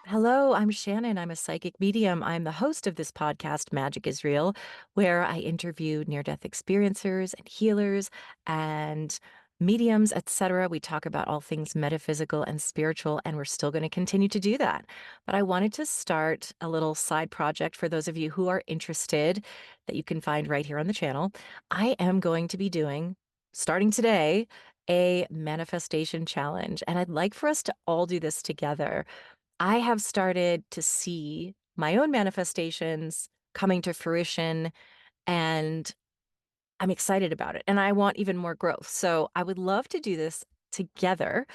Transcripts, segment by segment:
Hello, I'm Shannon. I'm a psychic medium. I'm the host of this podcast, Magic is Real, where I interview near-death experiencers and healers and mediums, etc. We talk about all things metaphysical and spiritual, and we're still going to continue to do that. But I wanted to start a little side project for those of you who are interested that you can find right here on the channel. I am going to be doing, starting today, a manifestation challenge, and I'd like for us to all do this together. I have started to see my own manifestations coming to fruition, and I'm excited about it. And I want even more growth. So I would love to do this together.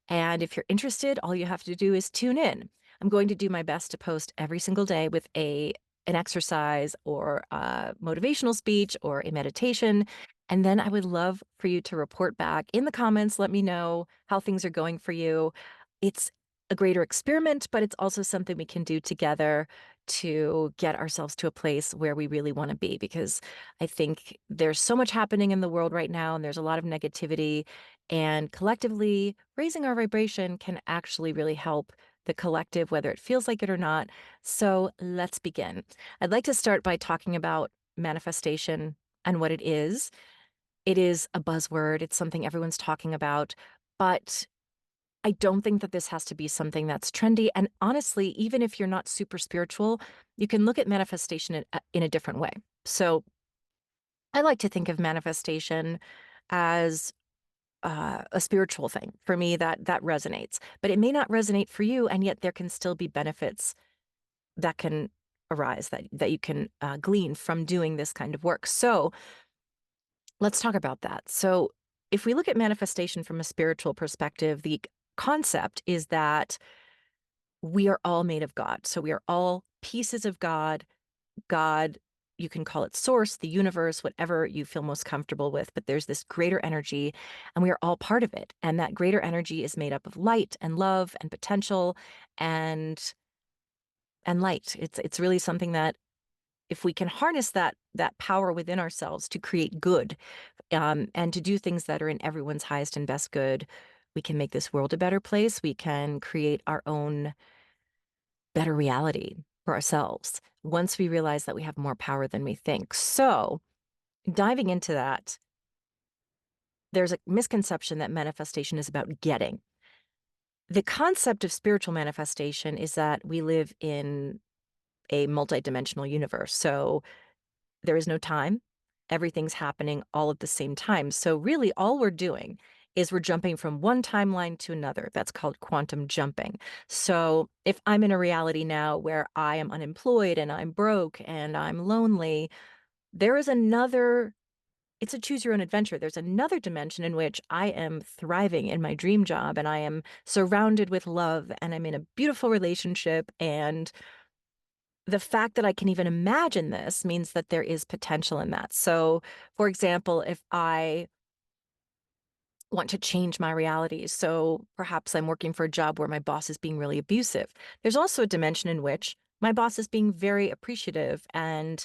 And if you're interested, all you have to do is tune in. I'm going to do my best to post every single day with an exercise or a motivational speech or a meditation. And then I would love for you to report back in the comments. Let me know how things are going for you. It's a greater experiment, but it's also something we can do together to get ourselves to a place where we really want to be, because I think there's so much happening in the world right now, and there's a lot of negativity, and collectively raising our vibration can actually really help the collective, whether it feels like it or not. So let's begin. I'd like to start by talking about manifestation and what it is. It is a buzzword. It's something everyone's talking about, but I don't think that this has to be something that's trendy. And honestly, even if you're not super spiritual, you can look at manifestation in a different way. So I like to think of manifestation as a spiritual thing. For me, that resonates, but it may not resonate for you, and yet there can still be benefits that can arise that you can glean from doing this kind of work. So let's talk about that. So if we look at manifestation from a spiritual perspective, the concept is that we are all made of God. So we are all pieces of God. God, you can call it source, the universe, whatever you feel most comfortable with, but there's this greater energy and we are all part of it. And that greater energy is made up of light and love and potential and light. It's really something that if we can harness that power within ourselves to create good, and to do things that are in everyone's highest and best good, we can make this world a better place. We can create our own better reality for ourselves once we realize that we have more power than we think. So, diving into that, there's a misconception that manifestation is about getting. The concept of spiritual manifestation is that we live in a multidimensional universe. So, there is no time. Everything's happening all at the same time. So, really, all we're doing is we're jumping from one timeline to another. That's called quantum jumping. So, if I'm in a reality now where I am unemployed and I'm broke and I'm lonely, there is another, it's a choose your own adventure. There's another dimension in which I am thriving in my dream job and I am surrounded with love and I'm in a beautiful relationship, and the fact that I can even imagine this means that there is potential in that. So, for example, if I want to change my reality, so perhaps I'm working for a job where my boss is being really abusive, there's also a dimension in which my boss is being very appreciative and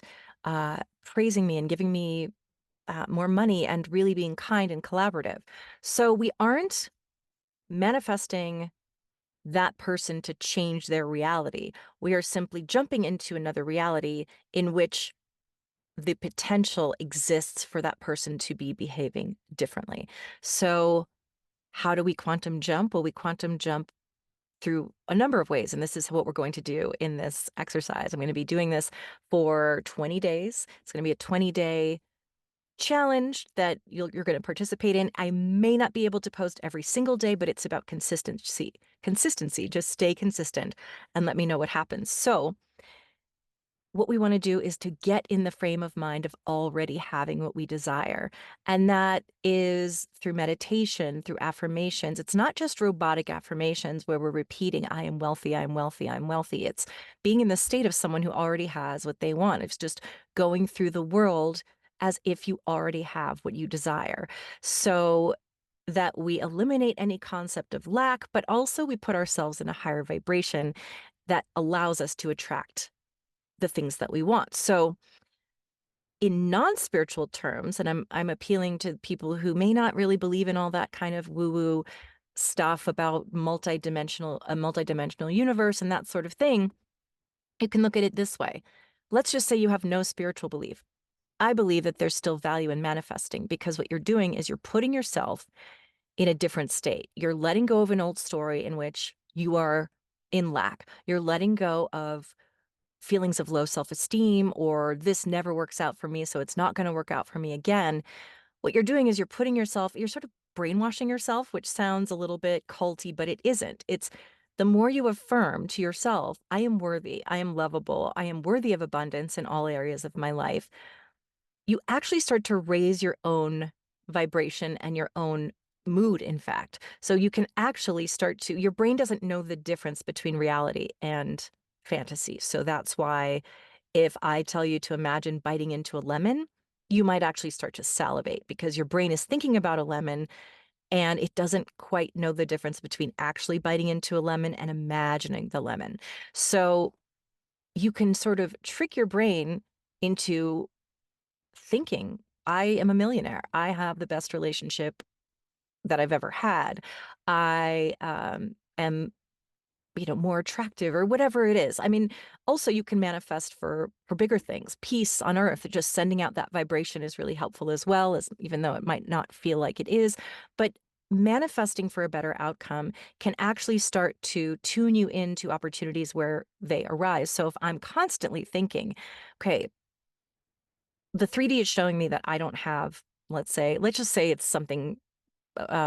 praising me and giving me more money and really being kind and collaborative. So we aren't manifesting that person to change their reality. We are simply jumping into another reality in which the potential exists for that person to be behaving differently. So, how do we quantum jump? Well, we quantum jump through a number of ways. And this is what we're going to do in this exercise. I'm going to be doing this for 20 days. It's going to be a 20-day challenge that you're going to participate in. I may not be able to post every single day, but it's about consistency. Consistency, just stay consistent and let me know what happens. So, what we want to do is to get in the frame of mind of already having what we desire. And that is through meditation, through affirmations. It's not just robotic affirmations where we're repeating, I am wealthy, I am wealthy, I'm wealthy. It's being in the state of someone who already has what they want. It's just going through the world as if you already have what you desire. So that we eliminate any concept of lack, but also we put ourselves in a higher vibration that allows us to attract the things that we want. So in non-spiritual terms, and I'm appealing to people who may not really believe in all that kind of woo-woo, stuff about a multidimensional universe and that sort of thing, you can look at it this way. Let's just say you have no spiritual belief. I believe that there's still value in manifesting because what you're doing is you're putting yourself in a different state. You're letting go of an old story in which you are in lack. You're letting go of feelings of low self-esteem or this never works out for me, so it's not going to work out for me again. What you're doing is you're sort of brainwashing yourself, which sounds a little bit culty, but it isn't. It's the more you affirm to yourself, I am worthy, I am lovable, I am worthy of abundance in all areas of my life, you actually start to raise your own vibration and your own mood, in fact. So you can actually your brain doesn't know the difference between reality and fantasy. So that's why if I tell you to imagine biting into a lemon, you might actually start to salivate because your brain is thinking about a lemon and it doesn't quite know the difference between actually biting into a lemon and imagining the lemon. So you can sort of trick your brain into thinking, I am a millionaire. I have the best relationship that I've ever had. I am, more attractive or whatever it is. I mean, also you can manifest for bigger things. Peace on earth, just sending out that vibration is really helpful as well, as even though it might not feel like it is. But manifesting for a better outcome can actually start to tune you into opportunities where they arise. So if I'm constantly thinking, okay, the 3D is showing me that I don't have, let's just say it's something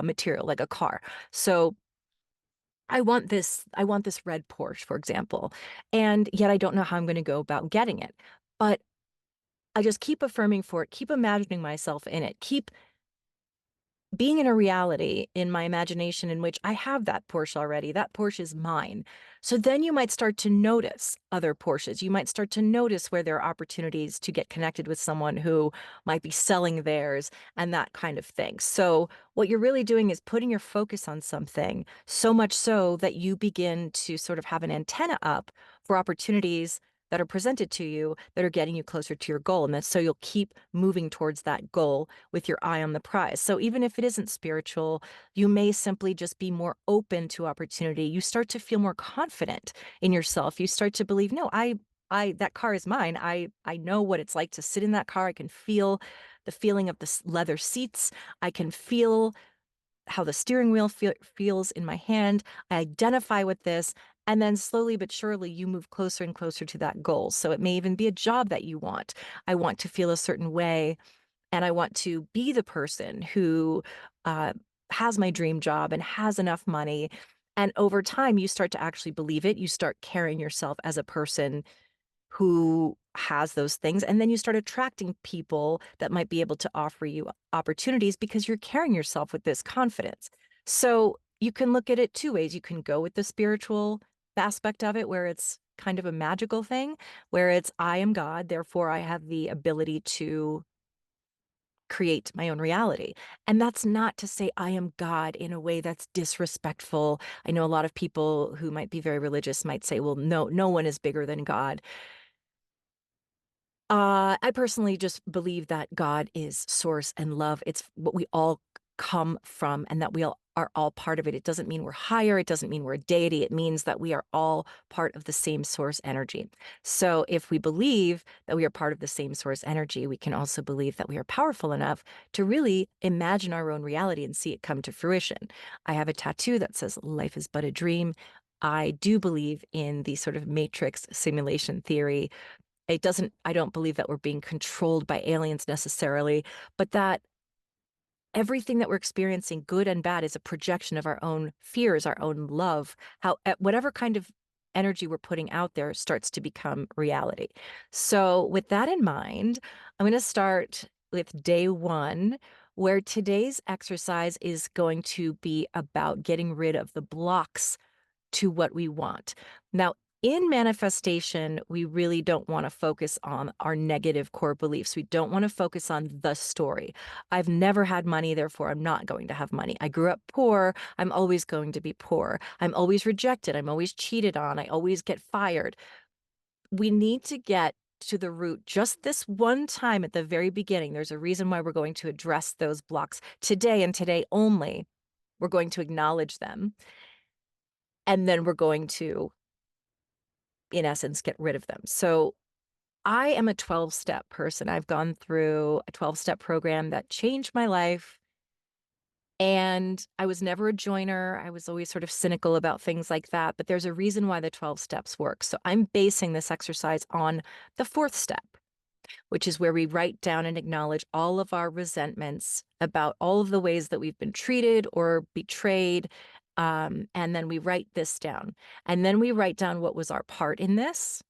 material like a car. So I want this red Porsche, for example, and yet I don't know how I'm going to go about getting it. But I just keep affirming for it, keep imagining myself in it, keep being in a reality in my imagination in which I have that Porsche already. That Porsche is mine. So then you might start to notice other Porsches. You might start to notice where there are opportunities to get connected with someone who might be selling theirs and that kind of thing. So what you're really doing is putting your focus on something so much so that you begin to sort of have an antenna up for opportunities that are presented to you that are getting you closer to your goal. And then so you'll keep moving towards that goal with your eye on the prize. So even if it isn't spiritual, you may simply just be more open to opportunity. You start to feel more confident in yourself. You start to believe, no, that car is mine. I know what it's like to sit in that car. I can feel the feeling of the leather seats. I can feel how the steering wheel feels in my hand. I identify with this. And then slowly but surely, you move closer and closer to that goal. So it may even be a job that you want. I want to feel a certain way, and I want to be the person who uh, has my dream job and has enough money. And over time, you start to actually believe it. You start carrying yourself as a person who has those things. And then you start attracting people that might be able to offer you opportunities because you're carrying yourself with this confidence. So you can look at it two ways. You can go with the spiritual aspect of it, where it's kind of a magical thing, where it's, I am God, therefore I have the ability to create my own reality. And that's not to say I am God in a way that's disrespectful. I know a lot of people who might be very religious might say, well, no one is bigger than God. I personally just believe that God is source and love. It's what we all come from and that we all are all part of it. It doesn't mean we're higher. It doesn't mean we're a deity. It means that we are all part of the same source energy. So if we believe that we are part of the same source energy, we can also believe that we are powerful enough to really imagine our own reality and see it come to fruition. I have a tattoo that says life is but a dream. I do believe in the sort of matrix simulation theory. I don't believe that we're being controlled by aliens necessarily, but that everything that we're experiencing, good and bad, is a projection of our own fears, our own love, whatever kind of energy we're putting out there starts to become reality. So with that in mind, I'm going to start with day one, where today's exercise is going to be about getting rid of the blocks to what we want. Now, in manifestation, we really don't want to focus on our negative core beliefs. We don't want to focus on the story. I've never had money, therefore I'm not going to have money. I grew up poor. I'm always going to be poor. I'm always rejected. I'm always cheated on. I always get fired. We need to get to the root just this one time at the very beginning. There's a reason why we're going to address those blocks today and today only. We're going to acknowledge them, and then we're going to, in essence, get rid of them. So I am a 12-step person. I've gone through a 12-step program that changed my life. And I was never a joiner. I was always sort of cynical about things like that. But there's a reason why the 12 steps work. So I'm basing this exercise on the fourth step, which is where we write down and acknowledge all of our resentments about all of the ways that we've been treated or betrayed. And then we write this down. And then we write down what was our part in this.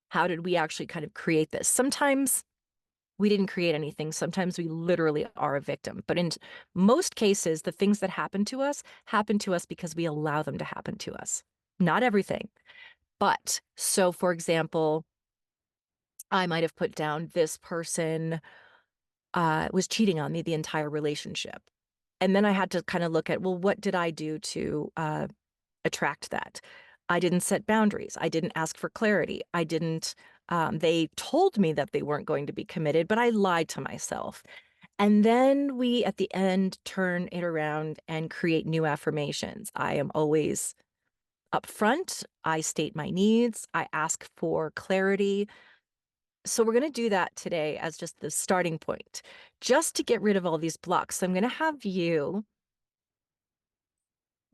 How did we actually kind of create this? Sometimes we didn't create anything. Sometimes we literally are a victim. But in most cases, the things that happen to us because we allow them to happen to us. Not everything. But so, for example, I might have put down this person was cheating on me the entire relationship. And then I had to kind of look at, well, what did I do to attract that? I didn't set boundaries. I didn't ask for clarity. I didn't, they told me that they weren't going to be committed, but I lied to myself. And then we, at the end, turn it around and create new affirmations. I am always upfront. I state my needs. I ask for clarity. So we're going to do that today as just the starting point, just to get rid of all these blocks. So I'm going to have you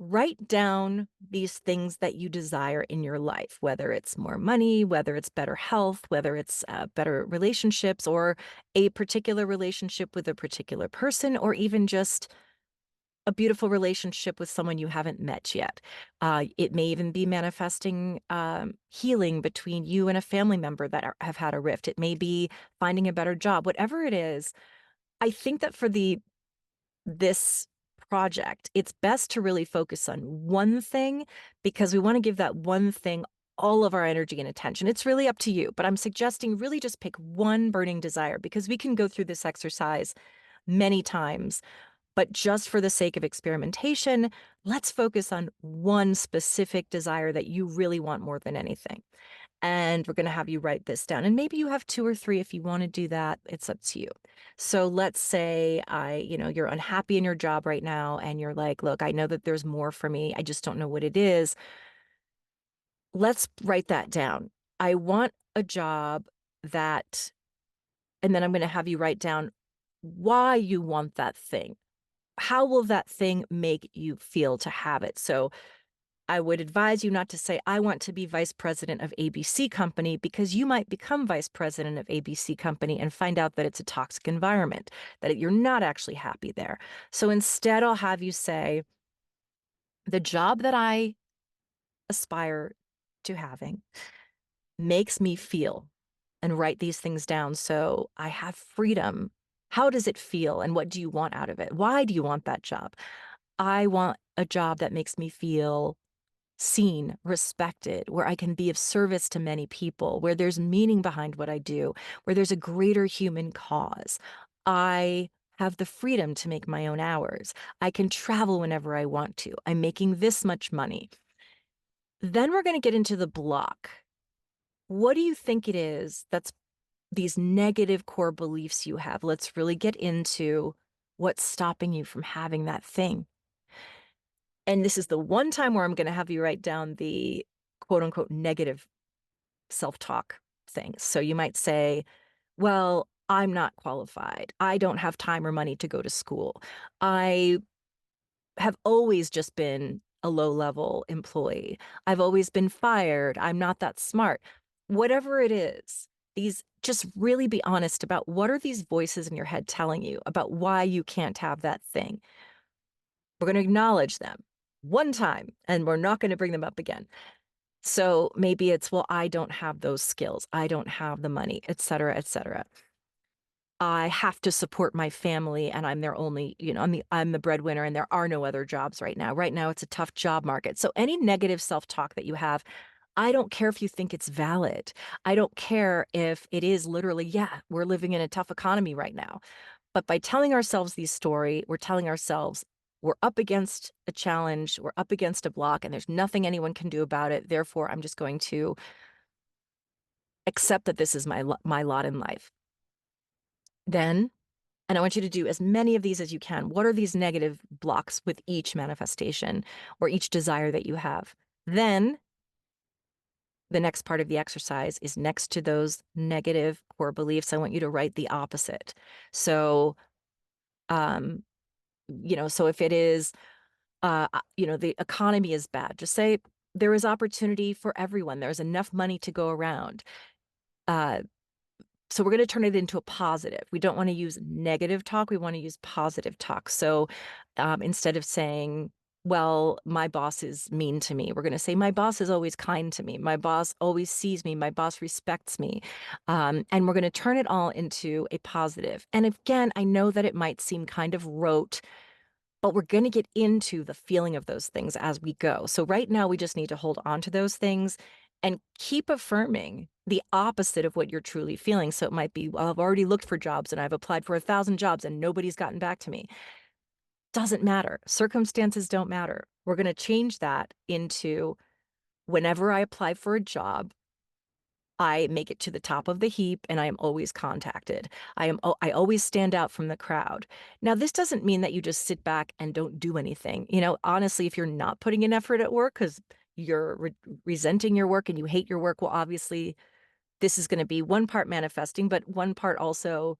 write down these things that you desire in your life, whether it's more money, whether it's better health, whether it's better relationships, or a particular relationship with a particular person, or even just a beautiful relationship with someone you haven't met yet. It may even be manifesting healing between you and a family member that have had a rift. It may be finding a better job, whatever it is. I think that for this project, it's best to really focus on one thing because we want to give that one thing all of our energy and attention. It's really up to you, but I'm suggesting really just pick one burning desire because we can go through this exercise many times. But just for the sake of experimentation, let's focus on one specific desire that you really want more than anything. And we're going to have you write this down. And maybe you have two or three if you want to do that. It's up to you. So let's say you're unhappy in your job right now and you're like, look, I know that there's more for me. I just don't know what it is. Let's write that down. I want a job that, and then I'm going to have you write down why you want that thing. How will that thing make you feel to have it? So I would advise you not to say, I want to be vice president of ABC company, because you might become vice president of ABC company and find out that it's a toxic environment, that you're not actually happy there. So instead, I'll have you say, the job that I aspire to having makes me feel, and write these things down so I have freedom. How does it feel? And what do you want out of it? Why do you want that job? I want a job that makes me feel seen, respected, where I can be of service to many people, where there's meaning behind what I do, where there's a greater human cause. I have the freedom to make my own hours. I can travel whenever I want to. I'm making this much money. Then we're going to get into the block. What do you think it is that's these negative core beliefs you have? Let's really get into what's stopping you from having that thing. And this is the one time where I'm going to have you write down the quote unquote negative self-talk things. So you might say, well, I'm not qualified. I don't have time or money to go to school. I have always just been a low-level employee. I've always been fired. I'm not that smart. Whatever it is, just really be honest about what are these voices in your head telling you about why you can't have that thing. We're going to acknowledge them one time, and we're not going to bring them up again. So maybe it's, well, I don't have those skills. I don't have the money, et cetera, et cetera. I have to support my family and I'm their only, I'm the breadwinner and there are no other jobs right now. Right now, it's a tough job market. So any negative self-talk that you have, I don't care if you think it's valid. I don't care if it is literally, yeah, we're living in a tough economy right now. But by telling ourselves these stories, we're telling ourselves we're up against a challenge, we're up against a block, and there's nothing anyone can do about it. Therefore, I'm just going to accept that this is my lot in life. Then And I want you to do as many of these as you can. What are these negative blocks with each manifestation or each desire that you have? Then the next part of the exercise is next to those negative core beliefs. I want you to write the opposite. So, um, so if it is, the economy is bad, just say there is opportunity for everyone. There's enough money to go around. Uh, so we're going to turn it into a positive. We don't want to use negative talk. We want to use positive talk. So instead of saying, well, my boss is mean to me, we're going to say, my boss is always kind to me. My boss always sees me. My boss respects me. And we're going to turn it all into a positive. And again, I know that it might seem kind of rote, but we're going to get into the feeling of those things as we go. So right now, we just need to hold on to those things and keep affirming the opposite of what you're truly feeling. So it might be, well, I've already looked for jobs and I've applied for 1,000 jobs and nobody's gotten back to me. Doesn't matter. Circumstances don't matter. We're going to change that into whenever I apply for a job, I make it to the top of the heap and I am always contacted. I always stand out from the crowd. Now, this doesn't mean that you just sit back and don't do anything. Honestly, if you're not putting in effort at work because you're resenting your work and you hate your work, well, obviously, this is going to be one part manifesting, but one part also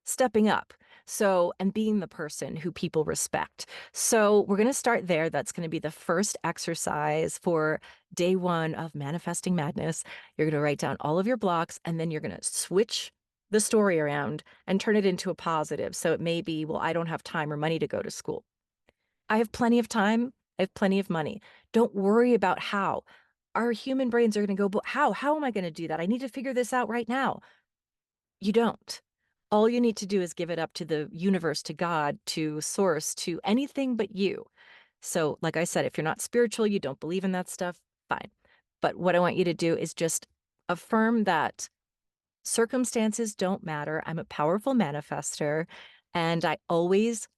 stepping up. So, and being the person who people respect. So, we're going to start there. That's going to be the first exercise for day one of Manifesting Madness. You're going to write down all of your blocks and then you're going to switch the story around and turn it into a positive. So, it may be, well, I don't have time or money to go to school. I have plenty of time. I have plenty of money. Don't worry about how. Our human brains are going to go, but how? How am I going to do that? I need to figure this out right now. You don't. All you need to do is give it up to the universe, to God, to source, to anything but you. So, like I said, if you're not spiritual, you don't believe in that stuff, fine. But what I want you to do is just affirm that circumstances don't matter. I'm a powerful manifester and I always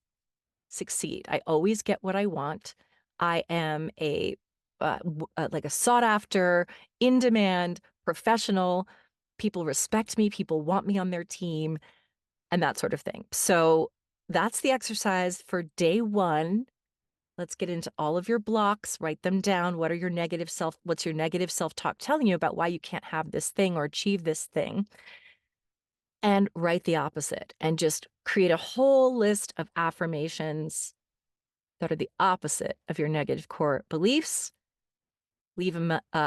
succeed. I always get what I want. I am like a sought after, in demand professional. People respect me. People want me on their team and that sort of thing. So that's the exercise for day one. Let's get into all of your blocks, write them down. What's your negative self-talk telling you about why you can't have this thing or achieve this thing? And write the opposite and just create a whole list of affirmations that are the opposite of your negative core beliefs. Leave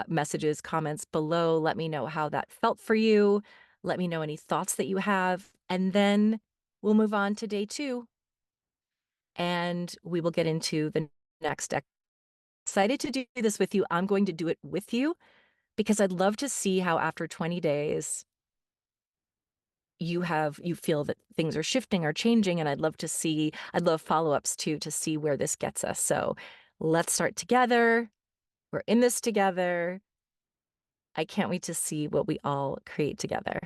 messages, comments below. Let me know how that felt for you. Let me know any thoughts that you have. And then we'll move on to day two and we will get into the next. Excited to do this with you. I'm going to do it with you because I'd love to see how after 20 days you feel that things are shifting or changing. And I'd love follow-ups too, to see where this gets us. So let's start together. We're in this together. I can't wait to see what we all create together.